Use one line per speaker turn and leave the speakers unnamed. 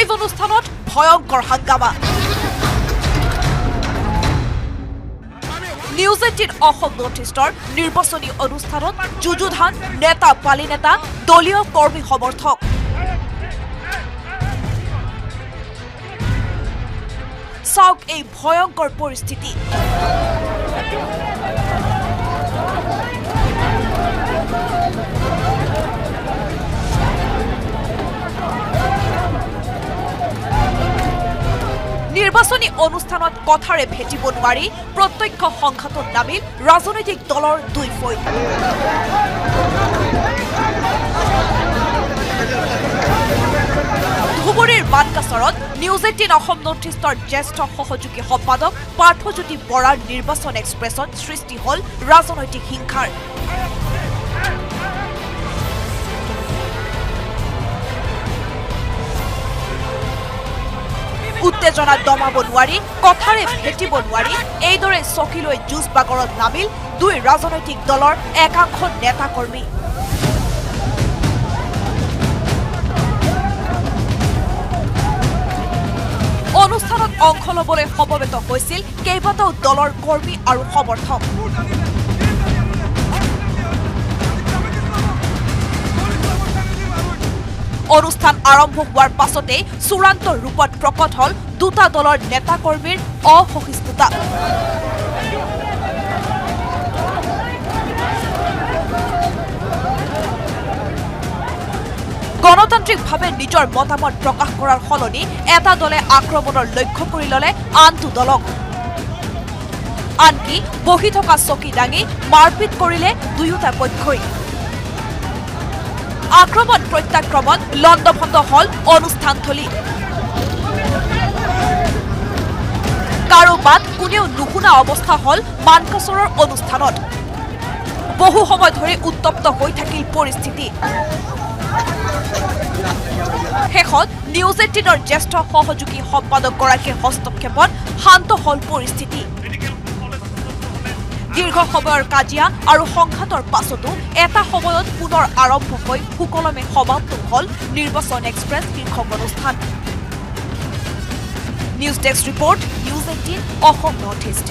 live অনুষ্ঠানত ভয়ংকৰ হাংগামা NEWS18 Assam নৰ্থইষ্টৰ নিৰ্বাচনী অনুষ্ঠানত যুযুধান নেতা পালি নেতা দলীয় কৰ্মী সমৰ্থক চাওক এই ভয়ংকৰ পৰিস্থিতি নিৰ্বাচনী অনুষ্ঠানত কথাৰে ভেটিব নোৱাৰি প্ৰত্যক্ষ সংঘাতত নামিল ৰাজনৈতিক দলৰ দুই ফৈ ধুবুৰীৰ মানকাচৰত NEWS18 অসম নৰ্থইষ্টৰ জ্যেষ্ঠ সহযোগী সম্পাদক পাৰ্থজ্যোতি বৰাৰ নিৰ্বাচন এক্সপ্ৰেছত সৃষ্টি হল ৰাজনৈতিক হিংসাৰ উত্তেজনা দমাব নোৱাৰি কথাৰে ভেটিব নোৱাৰি এইদৰে চকীলৈ যুঁজ বাগৰত নামিল দুই ৰাজনৈতিক দলৰ একাংশ নেতা কৰ্মী অনুষ্ঠানত অংশ লবলৈ সমবেত হৈছিল কেইবাটাও দলৰ কৰ্মী আৰু সমৰ্থক অনুষ্ঠান আৰম্ভ হোৱাৰ পাছতে চূড়ান্ত ৰূপত প্ৰকট হল দুটা দলৰ নেতা কৰ্মীৰ অসহিষ্ণুতা গণতান্ত্ৰিকভাৱে নিজৰ মতামত প্ৰকাশ কৰাৰ সলনি এটা দলে আক্ৰমণৰ লক্ষ্য কৰি ললে আনটো দলক আনকি বহি থকা চকী দাঙি মাৰপিট কৰিলে দুয়োটা পক্ষই আক্ৰমণ প্ৰত্যাক্ৰমণ লণ্ডভণ্ড হল অনুষ্ঠানথলী কাৰো বাদ কোনেও নুশুনা অৱস্থা হল মানকাচৰৰ অনুষ্ঠানত বহু সময় ধৰি উত্তপ্ত হৈ থাকিল পৰিস্থিতি শেষত NEWS18ৰ জ্যেষ্ঠ সহযোগী সম্পাদকগৰাকীৰ হস্তক্ষেপত শান্ত হল পৰিস্থিতি দীৰ্ঘ সময়ৰ কাজিয়া আৰু সংঘাতৰ পাছতো এটা সময়ত পুনৰ আৰম্ভ হৈ সুকলমে সমাপ্ত হল নিৰ্বাচন এক্সপ্ৰেছ শীৰ্ষক অনুষ্ঠান news desk report NEWS18 Assam north east